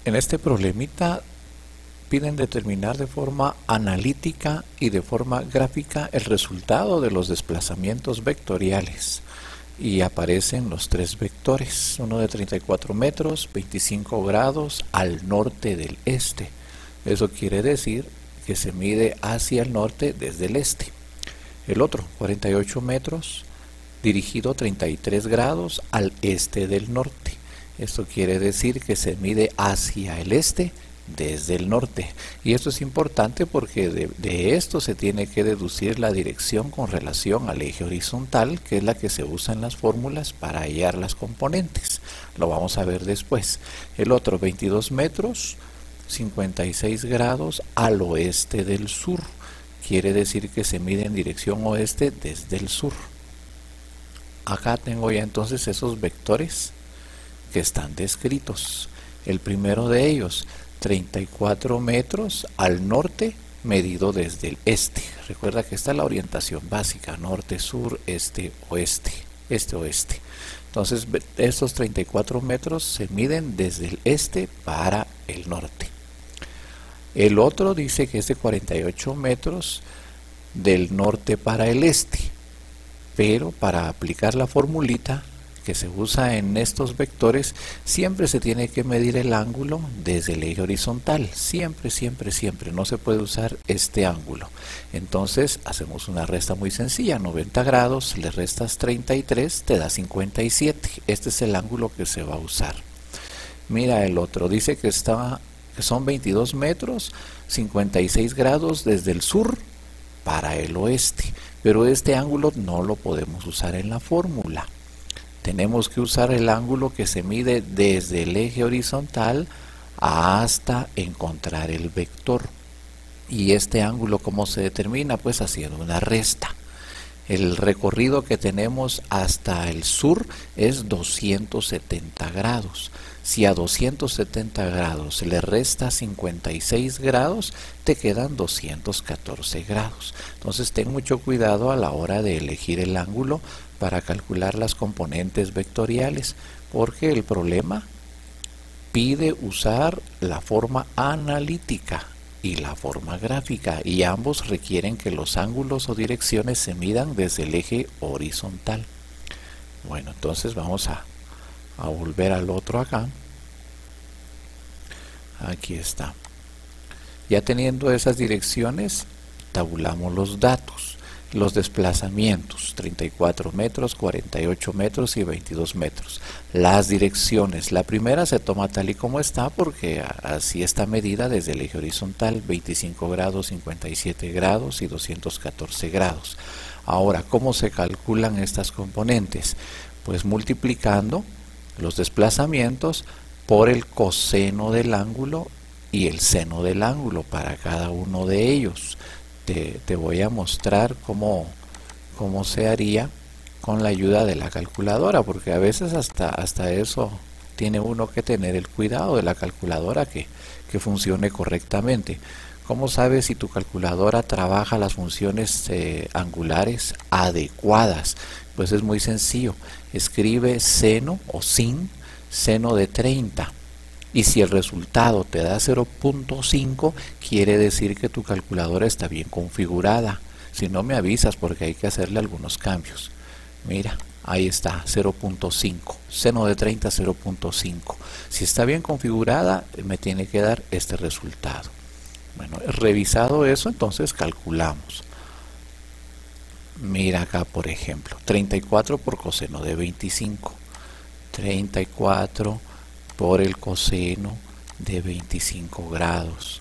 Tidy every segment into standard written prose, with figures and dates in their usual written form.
En este problemita piden determinar de forma analítica y de forma gráfica el resultado de los desplazamientos vectoriales. Y aparecen los tres vectores, uno de 34 metros, 25 grados al norte del este. Eso quiere decir que se mide hacia el norte desde el este. El otro, 48 metros, dirigido 33 grados al este del norte. Esto quiere decir que se mide hacia el este desde el norte. Y esto es importante porque de esto se tiene que deducir la dirección con relación al eje horizontal, que es la que se usa en las fórmulas para hallar las componentes. Lo vamos a ver después. El otro, 22 metros, 56 grados al oeste del sur. Quiere decir que se mide en dirección oeste desde el sur. Acá tengo ya entonces esos vectores que están descritos. El primero de ellos, 34 metros al norte, medido desde el este. Recuerda que esta es la orientación básica: norte, sur, este, oeste, este, oeste. Entonces estos 34 metros se miden desde el este para el norte. El otro dice que es de 48 metros del norte para el este, pero para aplicar la formulita que se usa en estos vectores, siempre se tiene que medir el ángulo desde el eje horizontal. Siempre, siempre, siempre. No se puede usar este ángulo. Entonces hacemos una resta muy sencilla. 90 grados, le restas 33, te da 57. Este es el ángulo que se va a usar. Mira el otro. Dice que son 22 metros, 56 grados desde el sur para el oeste. Pero este ángulo no lo podemos usar en la fórmula. Tenemos que usar el ángulo que se mide desde el eje horizontal hasta encontrar el vector. Y este ángulo, ¿cómo se determina? Pues haciendo una resta. El recorrido que tenemos hasta el sur es 270 grados. Si a 270 grados le resta 56 grados, te quedan 214 grados. Entonces ten mucho cuidado a la hora de elegir el ángulo para calcular las componentes vectoriales, porque el problema pide usar la forma analítica y la forma gráfica, y ambos requieren que los ángulos o direcciones se midan desde el eje horizontal. Bueno, entonces vamos a volver al otro acá. Aquí está. Ya teniendo esas direcciones, tabulamos los datos. Los desplazamientos, 34 metros, 48 metros y 22 metros. Las direcciones, la primera se toma tal y como está porque así está medida desde el eje horizontal: 25 grados, 57 grados y 214 grados. Ahora, ¿cómo se calculan estas componentes? Pues multiplicando los desplazamientos por el coseno del ángulo y el seno del ángulo para cada uno de ellos. Te voy a mostrar cómo se haría con la ayuda de la calculadora, porque a veces hasta eso tiene uno que tener el cuidado de la calculadora que funcione correctamente. ¿Cómo sabes si tu calculadora trabaja las funciones angulares adecuadas? Pues es muy sencillo. Escribe seno o sin seno de 30. Y si el resultado te da 0.5, quiere decir que tu calculadora está bien configurada. Si no, me avisas porque hay que hacerle algunos cambios. Mira, ahí está, 0.5. Seno de 30, 0.5. Si está bien configurada, me tiene que dar este resultado. Bueno, revisado eso, entonces calculamos. Mira acá, por ejemplo, 34 por coseno de 25. 34 por el coseno de 25 grados.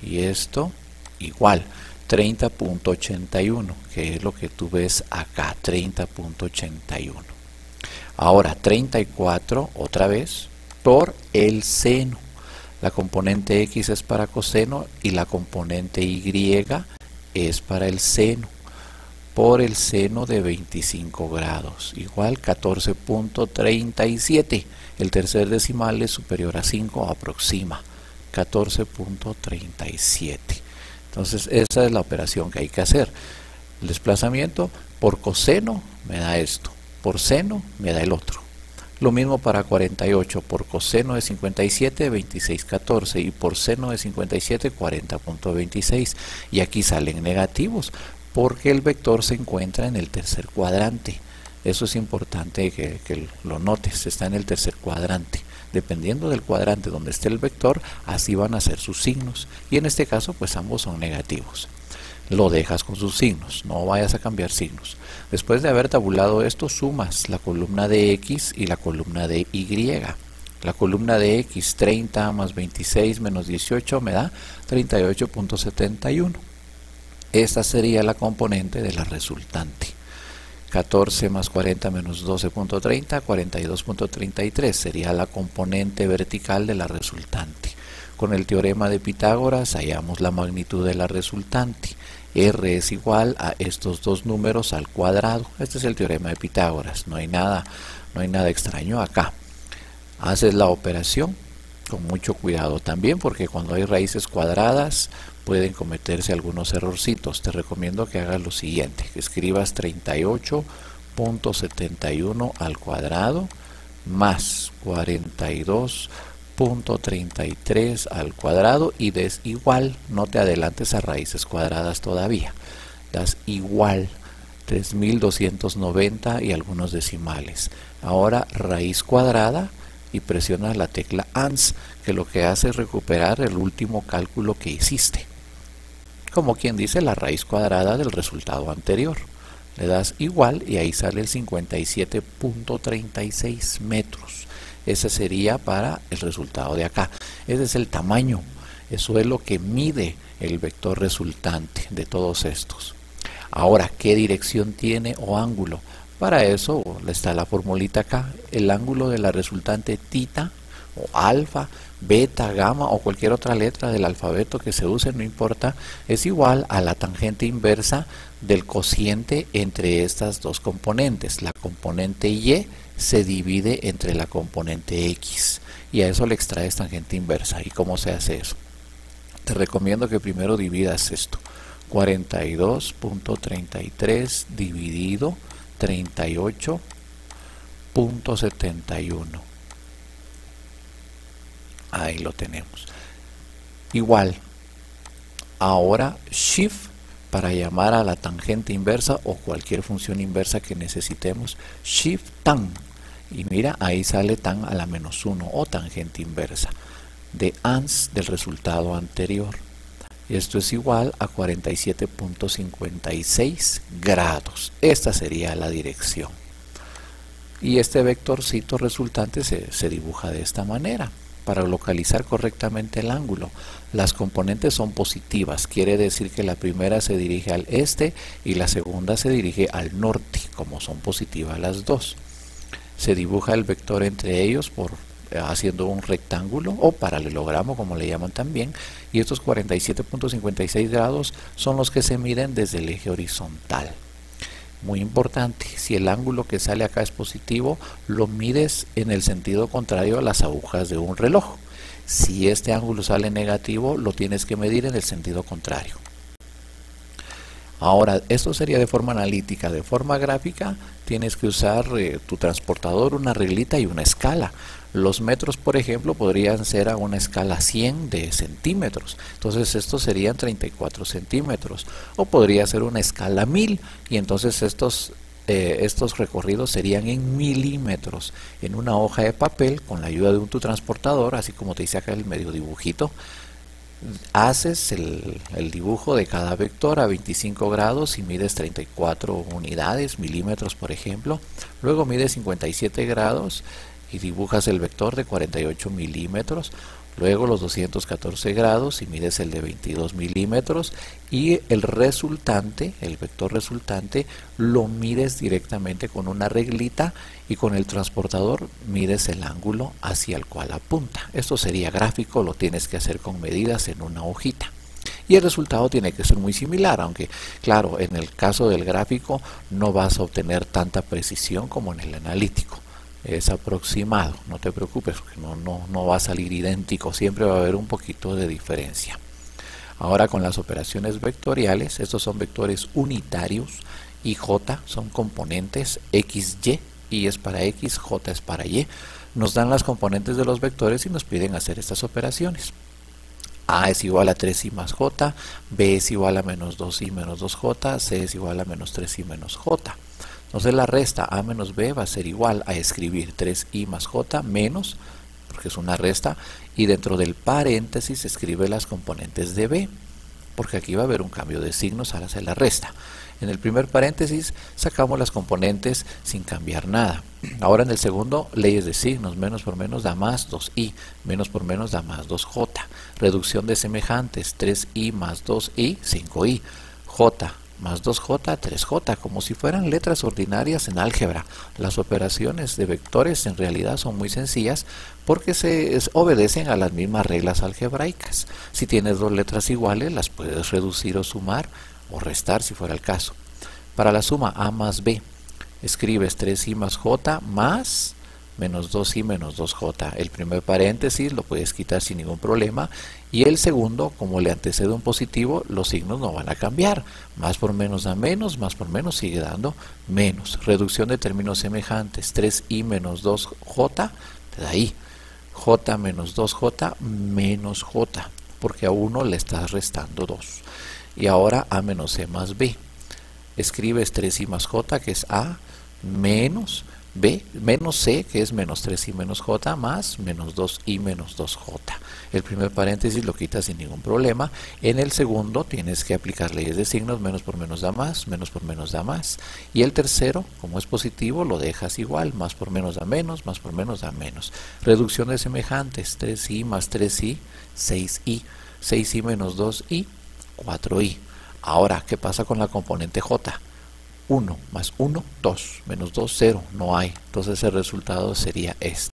Y esto igual, 30.81, que es lo que tú ves acá, 30.81. Ahora 34 otra vez por el seno. La componente X es para coseno y la componente Y es para el seno. Por el seno de 25 grados, igual 14.37. El tercer decimal es superior a 5, aproxima 14.37. Entonces esa es la operación que hay que hacer. El desplazamiento por coseno me da esto, por seno me da el otro. Lo mismo para 48, por coseno de 57, 26,14 y por seno de 57, 40,26. Y aquí salen negativos porque el vector se encuentra en el tercer cuadrante. Eso es importante que lo notes, está en el tercer cuadrante. Dependiendo del cuadrante donde esté el vector, así van a ser sus signos. Y en este caso, pues ambos son negativos. Lo dejas con sus signos, no vayas a cambiar signos. Después de haber tabulado esto, sumas la columna de X y la columna de Y. La columna de X, 30 más 26 menos 18, me da 38,71. Esta sería la componente de la resultante. 14 más 40 menos 12,30, 42,33 sería la componente vertical de la resultante. Con el teorema de Pitágoras hallamos la magnitud de la resultante. R es igual a estos dos números al cuadrado. Este es el teorema de Pitágoras, no hay nada extraño acá. Haces la operación con mucho cuidado también, porque cuando hay raíces cuadradas pueden cometerse algunos errorcitos. Te recomiendo que hagas lo siguiente, que escribas 38,71 al cuadrado más 42,33 al cuadrado y des igual, no te adelantes a raíces cuadradas todavía, das igual 3290 y algunos decimales. Ahora raíz cuadrada y presionas la tecla ANS, que lo que hace es recuperar el último cálculo que hiciste. Como quien dice, la raíz cuadrada del resultado anterior. Le das igual y ahí sale el 57,36 metros. Ese sería para el resultado de acá. Ese es el tamaño. Eso es lo que mide el vector resultante de todos estos. Ahora, ¿qué dirección tiene o ángulo? Para eso está la formulita acá. El ángulo de la resultante tita o alfa, beta, gamma o cualquier otra letra del alfabeto que se use, no importa, es igual a la tangente inversa del cociente entre estas dos componentes. La componente y se divide entre la componente x y a eso le extraes tangente inversa. ¿Y cómo se hace eso? Te recomiendo que primero dividas esto. 42,33 dividido 38,71. Ahí lo tenemos. Igual, ahora Shift para llamar a la tangente inversa o cualquier función inversa que necesitemos. Shift tan. Y mira, ahí sale tan a la menos 1 o tangente inversa de ANS del resultado anterior. Esto es igual a 47,56 grados. Esta sería la dirección. Y este vectorcito resultante se dibuja de esta manera. Para localizar correctamente el ángulo, las componentes son positivas, quiere decir que la primera se dirige al este y la segunda se dirige al norte, como son positivas las dos. Se dibuja el vector entre ellos haciendo un rectángulo o paralelogramo, como le llaman también, y estos 47,56 grados son los que se miden desde el eje horizontal. Muy importante, si el ángulo que sale acá es positivo, lo mides en el sentido contrario a las agujas de un reloj. Si este ángulo sale negativo, lo tienes que medir en el sentido contrario. Ahora, esto sería de forma analítica. De forma gráfica, tienes que usar tu transportador, una reglita y una escala. Los metros, por ejemplo, podrían ser a una escala 100 de centímetros. Entonces, estos serían 34 centímetros. O podría ser una escala 1000 y entonces estos recorridos serían en milímetros. En una hoja de papel, con la ayuda de tu transportador, así como te dice acá el medio dibujito, haces el dibujo de cada vector a 25 grados y mides 34 unidades, milímetros por ejemplo. Luego mides 57 grados y dibujas el vector de 48 milímetros. Luego los 214 grados y mides el de 22 milímetros. Y el resultante, el vector resultante, lo mides directamente con una reglita y con el transportador mides el ángulo hacia el cual apunta. Esto sería gráfico, lo tienes que hacer con medidas en una hojita. Y el resultado tiene que ser muy similar, aunque claro, en el caso del gráfico no vas a obtener tanta precisión como en el analítico. Es aproximado, no te preocupes, porque no va a salir idéntico, siempre va a haber un poquito de diferencia. Ahora con las operaciones vectoriales, estos son vectores unitarios y J son componentes X, Y I es para X, J es para Y. Nos dan las componentes de los vectores y nos piden hacer estas operaciones. A es igual a 3i más j, B es igual a menos 2i menos 2j, C es igual a menos 3i menos j. Entonces la resta A menos B va a ser igual a escribir 3i más j menos, porque es una resta, y dentro del paréntesis escribe las componentes de B, porque aquí va a haber un cambio de signos al hacer la resta. En el primer paréntesis sacamos las componentes sin cambiar nada. Ahora en el segundo, leyes de signos, menos por menos da más 2i, menos por menos da más 2j. Reducción de semejantes, 3i más 2i, 5i. J más 2j, 3j, como si fueran letras ordinarias en álgebra. Las operaciones de vectores en realidad son muy sencillas porque obedecen a las mismas reglas algebraicas. Si tienes dos letras iguales, las puedes reducir o sumar o restar si fuera el caso. Para la suma A más B, escribes 3i más j más menos 2i menos 2j. El primer paréntesis lo puedes quitar sin ningún problema, y el segundo, como le antecede un positivo, los signos no van a cambiar. Más por menos da menos, más por menos sigue dando menos. Reducción de términos semejantes, 3i menos 2j te da i. J menos 2j menos j, porque a 1 le estás restando 2. Y ahora A menos C más B. Escribes 3i más j, que es A, menos B, menos C, que es menos 3i menos j, más menos 2i menos 2j. El primer paréntesis lo quitas sin ningún problema. En el segundo tienes que aplicar leyes de signos, menos por menos da más, menos por menos da más. Y el tercero, como es positivo, lo dejas igual, más por menos da menos, más por menos da menos. Reducción de semejantes, 3i más 3i, 6i, 6i menos 2i, 4i. Ahora, ¿qué pasa con la componente j? 1 más 1, 2, menos 2, 0, no hay. Entonces el resultado sería este.